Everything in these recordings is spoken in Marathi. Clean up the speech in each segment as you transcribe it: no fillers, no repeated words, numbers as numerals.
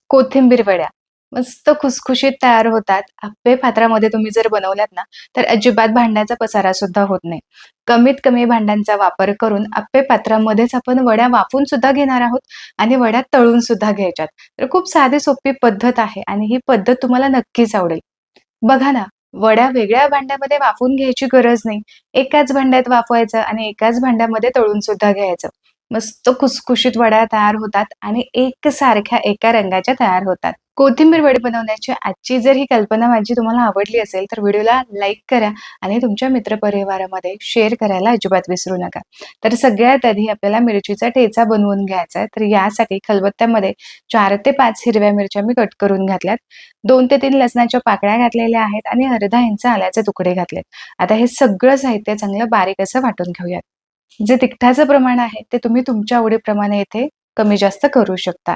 कोथिंबीर वड्या मस्त खुसखुशीत तयार होतात. आप्पे पात्रामध्ये तुम्ही जर बनवल्यात ना, तर अजिबात भांड्याचा पसारा सुद्धा होत नाही. कमीत कमी भांड्यांचा वापर करून आप्पे पात्रामध्येच आपण वड्या वाफवून सुद्धा घेणार आहोत आणि वड्या तळून सुद्धा घ्यायच्यात. तर खूप साधी सोपी पद्धत आहे आणि ही पद्धत तुम्हाला नक्कीच आवडेल. बघा ना, वड्या वेगळ्या भांड्यामध्ये वाफवून घ्यायची गरज नाही. एकाच भांड्यात वाफवायचं आणि एकाच भांड्यामध्ये तळून सुद्धा घ्यायचं. मस्त खुसखुशीत वड्या तयार होतात आणि एकसारख्या एका रंगाच्या तयार होतात. कोथिंबीर वडी बनवण्याची आजची जर ही कल्पना माझी तुम्हाला आवडली असेल, तर व्हिडिओला लाईक करा आणि तुमच्या मित्रपरिवारामध्ये शेअर करायला अजिबात विसरू नका. तर सगळ्यात आधी आपल्याला मिरचीचा ठेचा बनवून घ्यायचा आहे. तर यासाठी खलबत्त्यामध्ये 4 ते 5 हिरव्या मिरच्या मी कट करून घातल्यात. 2 ते 3 लसणाच्या पाकळ्या घातलेल्या आहेत आणि अर्धा इंच आल्याचे तुकडे घातलेत. आता हे सगळं साहित्य चांगलं बारीक असं वाटून घेऊयात. जे तिखटाचं प्रमाण आहे ते तुम्ही तुमच्या आवडीप्रमाणे इथे कमी जास्त करू शकता.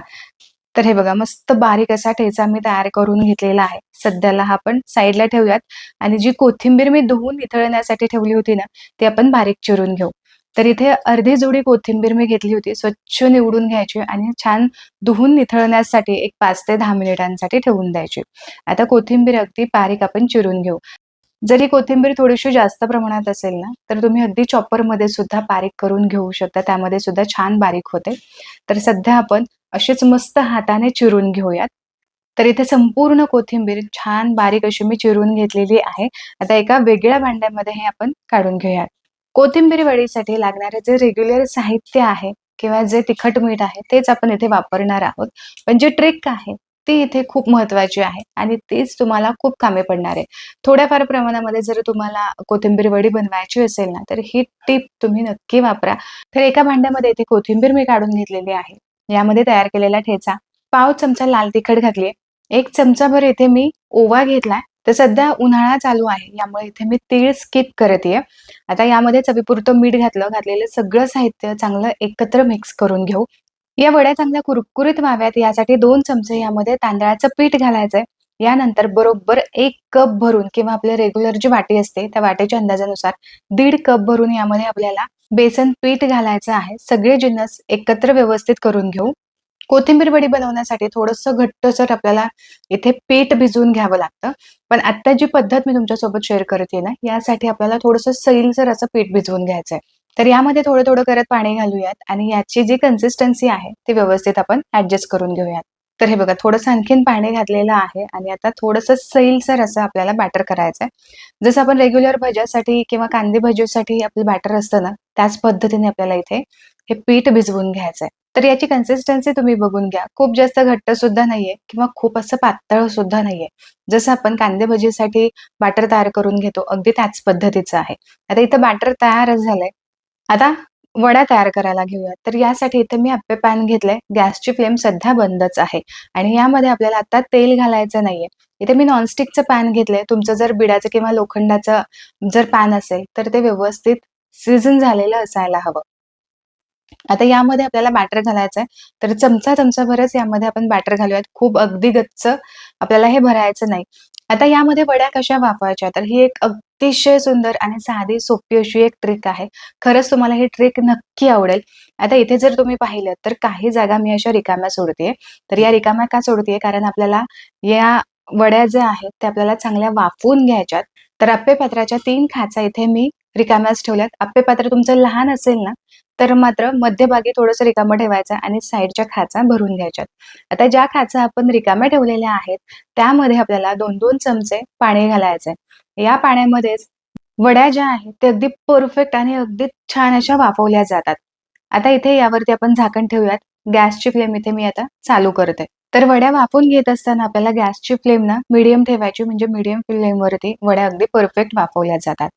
तर हे बघा मस्त बारीक असा ठेचा मी तयार करून घेतलेला आहे. सध्याला हा आपण साईडला ठेवूयात आणि जी कोथिंबीर मी धुवून निथळण्यासाठी ठेवली होती ना, ती आपण बारीक चिरून घेऊ. तर इथे अर्धी जुडी कोथिंबीर मी घेतली होती. स्वच्छ निवडून घ्यायची आणि छान धुवून निथळण्यासाठी एक 5 ते 10 मिनिटांसाठी ठेवून द्यायची. आता कोथिंबीर अगदी बारीक आपण चिरून घेऊ. जरी कोथिंबीर थोडीशी जास्त प्रमाणात असेल ना, तर तुम्ही अगदी चॉपरमध्ये सुद्धा बारीक करून घेऊ शकता. त्यामध्ये सुद्धा छान बारीक होते. तर सध्या आपण अशीच मस्त हाताने चिरून घेऊयात. तर इथे संपूर्ण कोथिंबीर छान बारीक अशी मी चिरून घेतलेली आहे. आता एका वेगळ्या भांड्यामध्ये हे आपण काढून घेऊयात. कोथिंबीर वडीसाठी लागणारे जे रेग्युलर साहित्य आहे किंवा जे तिखट मीठ आहे, तेच आपण इथे वापरणार आहोत. पण जी ट्रिक आहे, ती इथे खूप महत्त्वाची आहे आणि तीच तुम्हाला खूप कामी पडणार आहे. थोड्याफार प्रमाणामध्ये जर तुम्हाला कोथिंबीर वडी बनवायची असेल ना, तर ही टिप तुम्ही नक्की वापरा. तर एका भांड्यामध्ये इथे कोथिंबीर मी काढून घेतलेली आहे. यामध्ये तयार केलेला ठेचा, पाव चमचा लाल तिखट घातलीये, 1 चमचाभर इथे मी ओवा घेतलाय. तर सध्या उन्हाळा चालू आहे, यामुळे इथे मी तीळ स्किप करतेय. आता यामध्ये चवीपुरतं मीठ घातलेलं सगळं साहित्य चांगलं एकत्र मिक्स करून घेऊ. या वड्या चांगल्या कुरकुरीत व्हाव्यात यासाठी 2 चमचे यामध्ये तांदळाचं पीठ घालायचंय. यानंतर बरोबर 1 कप भरून किंवा आपल्या रेग्युलर जी वाटी असते, त्या वाटीच्या अंदाजानुसार 1.5 कप भरून यामध्ये आपल्याला बेसन पीठ घालायचं आहे. सगळे जिन्नस एकत्र व्यवस्थित करून घेऊ. कोथिंबीर वडी बनवण्यासाठी थोडंसं घट्टसर आपल्याला इथे पीठ भिजवून घ्यावं लागतं. पण आत्ता जी पद्धत मी तुमच्यासोबत शेअर करते ना, यासाठी आपल्याला थोडंसं सैलसर असं पीठ भिजवून घ्यायचंय. तर यामध्ये थोडं-थोडं करत पाणी घालूयात आणि याची जी कन्सिस्टन्सी आहे, ती व्यवस्थित आपण ॲडजस्ट करून घेऊयात. तर हे बघा थोडंसं आणखीन पाणी घातलेलं आहे आणि आता थोडंसं सैलसर असं आपल्याला बॅटर करायचंय. जसं आपण रेग्युलर भज्यासाठी किंवा कांदे भजीसाठी आपलं बॅटर असतं ना, त्याच पद्धतीने आपल्याला इथे हे पीठ भिजवून घ्यायचंय. तर याची कन्सिस्टन्सी तुम्ही बघून घ्या. खूप जास्त घट्ट सुद्धा नाहीये किंवा खूप असं पातळ सुद्धा नाहीये. जसं आपण कांदे भजीसाठी बॅटर तयार करून घेतो, अगदी त्याच पद्धतीचं आहे. आता इथं बॅटर तयारच झालंय. आता वड्या तयार करायला घेऊया. तर यासाठी इथे मी अप्पे पॅन घेतलंय. गॅसची फ्लेम सध्या बंदच आहे आणि यामध्ये आपल्याला आता तेल घालायचं नाहीये. इथे मी नॉनस्टिकचं पॅन घेतलंय. तुमचं जर बिडाचं किंवा लोखंडाचं जर पॅन असेल, तर ते व्यवस्थित सीझन झालेलं असायला हवं. आता यामध्ये आपल्याला बॅटर घालायचंय. तर चमचाभरच यामध्ये आपण बॅटर घालूयात. खूप अगदी गच्च आपल्याला हे भरायचं नाही. आता यामध्ये वड्या कशा वाफवायच्या? तर ही एक अतिशय सुंदर आणि साधी सोपी अशी एक ट्रिक आहे. खरंच तुम्हाला ही ट्रिक नक्की आवडेल. आता इथे जर तुम्ही पाहिलं तर काही जागा मी अशा रिकाम्या सोडतेय. तर या रिकाम्या का सोडतेय? कारण आपल्याला या वड्या ज्या आहेत त्या आपल्याला चांगल्या वाफवून घ्यायच्यात. तर अप्पे पात्राच्या 3 खाचा इथे मी रिकाम्याच ठेवल्यात. अप्पे पात्र तुमचं लहान असेल ना, तर मात्र मध्यभागी थोडंसं रिकामं ठेवायचं आणि साईडच्या खाचा भरून घ्यायच्यात. आता ज्या खाचा आपण रिकाम्या ठेवलेल्या आहेत, त्यामध्ये आपल्याला 2-2 चमचे पाणी घालायचंय. या पाण्यामध्येच वड्या ज्या आहेत, त्या अगदी परफेक्ट आणि अगदी छान अशा वाफवल्या जातात. आता इथे यावरती आपण झाकण ठेवूयात. गॅसची फ्लेम इथे मी आता चालू करते. तर वड्या वाफवून घेत असताना आपल्याला गॅसची फ्लेम ना मीडियम ठेवायची म्हणजे मीडियम फ्लेमवरती वड्या अगदी परफेक्ट वाफवल्या जातात.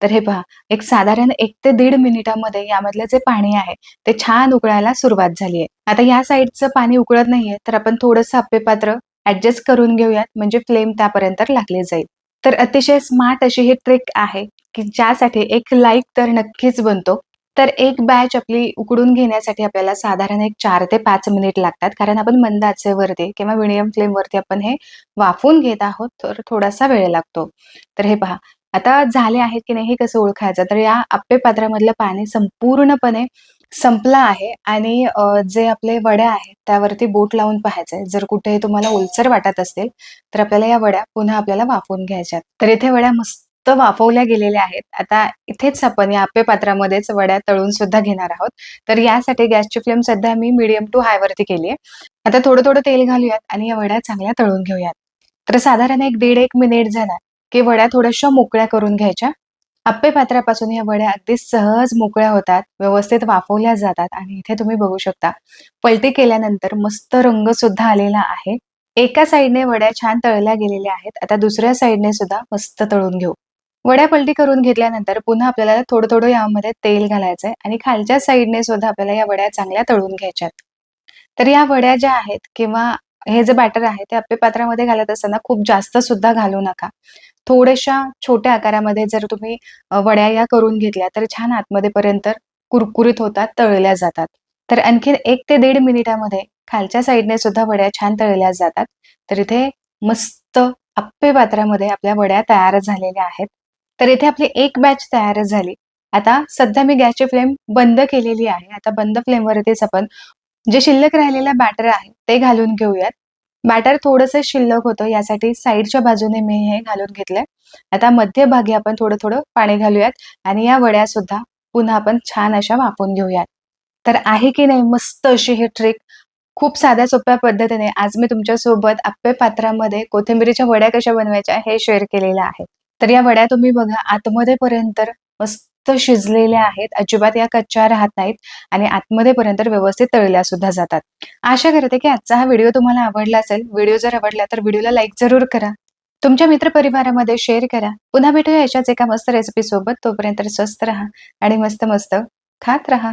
तर हे पहा, एक साधारण 1 ते 1.5 मिनिटामध्ये यामधलं जे पाणी आहे, ते छान उकळायला सुरुवात झालीये. आता या साइडचं पाणी उकळत नाहीये, तर आपण थोडंसं अप्पे पात्र ॲडजस्ट करून घेऊयात, म्हणजे फ्लेम त्यापर्यंत लागली जाईल. तर अतिशय स्मार्ट अशी ही ट्रिक आहे, की ज्यासाठी एक लाईक तर नक्कीच बनतो. तर एक बॅच आपली उकडून घेण्यासाठी आपल्याला साधारण एक 4 ते 5 मिनिट लागतात. कारण आपण मंद आचेवरती किंवा मीडियम फ्लेमवरती आपण हे वाफवून घेत आहोत, तर थोडासा वेळ लागतो. तर हे पहा, आता झाले आहेत की नाही हे कसं ओळखायचं? तर या अप्पे पात्रामधलं पाणी संपूर्णपणे संपला आहे आणि जे आपले वड्या आहेत त्यावरती बोट लावून पाहायचंय. जर कुठे तुम्हाला ओलसर वाटत असतील, तर आपल्याला या वड्या पुन्हा आपल्याला वाफवून घ्यायच्यात. तर इथे वड्या मस्त वाफवल्या गेलेल्या आहेत. आता इथेच आपण या आप्पे पात्रामध्येच वड्या तळून सुद्धा घेणार आहोत. तर यासाठी गॅसची फ्लेम सध्या मी मीडियम टू हाय वरती केली आहे. आता थोडं-थोडं तेल घालूयात आणि या वड्या चांगल्या तळून घेऊयात. तर साधारण एक 1.5 मिनिट झाला, की वड्या थोड्याशा मोकळ्या करून घ्यायच्या. आप्पे पात्रापासून या वड्या अगदी सहज मोकळ्या होतात, व्यवस्थित वाफवल्या जातात आणि इथे तुम्ही बघू शकता, पलटी केल्यानंतर मस्त रंग सुद्धा आलेला आहे. एका साइडने वड्या छान तळल्या गेलेल्या आहेत. आता दुसऱ्या साइडने सुद्धा मस्त तळून घेऊ. वड्या पलटी करून घेतल्यानंतर पुन्हा आपल्याला थोडं-थोडं यामध्ये तेल घालायचंय आणि खालच्या साइडने सुद्धा आपल्याला या वड्या चांगल्या तळून घ्यायच्यात. तर या वड्या ज्या आहेत किंवा हे जे बॅटर आहे ते आप्पे पात्रामध्ये घालत असताना खूप जास्त सुद्धा घालू नका. थोड्याशा छोट्या आकारामध्ये जर तुम्ही वड्या या करून घेतल्या तर छान आतमध्ये पर्यंत कुरकुरीत होतात, तळल्या जातात. तर आणखीन 1 ते 1.5 मिनिटामध्ये खालच्या साइडने सुद्धा वड्या छान तळल्या जातात. तर इथे मस्त आप्पे पात्रामध्ये आपल्या वड्या तयार झालेल्या आहेत. तर इथे आपली एक बॅच तयार झाली. आता सध्या मी गॅसची फ्लेम बंद केलेली आहे. आता बंद फ्लेमवरतीच आपण जे शिल्लक राहिलेलं बॅटर आहे ते घालून घेऊयात. बॅटर थोडंसं शिल्लक होतं यासाठी साइडच्या बाजूने मी हे घालून घेतलंय. आता मध्यभागी आपण थोडं-थोडं पाणी घालूयात आणि या वड्या सुद्धा पुन्हा आपण छान अशा वाफवून घेऊयात. तर आहे की नाही मस्त अशी ही ट्रिक. खूप साध्या सोप्या पद्धतीने आज मी तुमच्यासोबत आप्पे पात्रामध्ये कोथिंबिरीच्या वड्या कशा बनवायच्या हे शेअर केलेलं आहे. तर या वड्या तुम्ही बघा आतमध्ये पर्यंत मस्त शिजलेल्या आहेत. अजिबात या कच्च्या राहत नाहीत आणि आतमध्ये पर्यंत व्यवस्थित तळल्या सुद्धा जातात. आशा करते की आजचा हा व्हिडिओ तुम्हाला आवडला असेल. व्हिडिओ जर आवडला तर व्हिडिओला लाईक जरूर करा. तुमच्या मित्रपरिवारामध्ये शेअर करा. पुन्हा भेटूया अशाच एका मस्त रेसिपी सोबत. तोपर्यंत स्वस्त राहा आणि मस्त-मस्त खात राहा.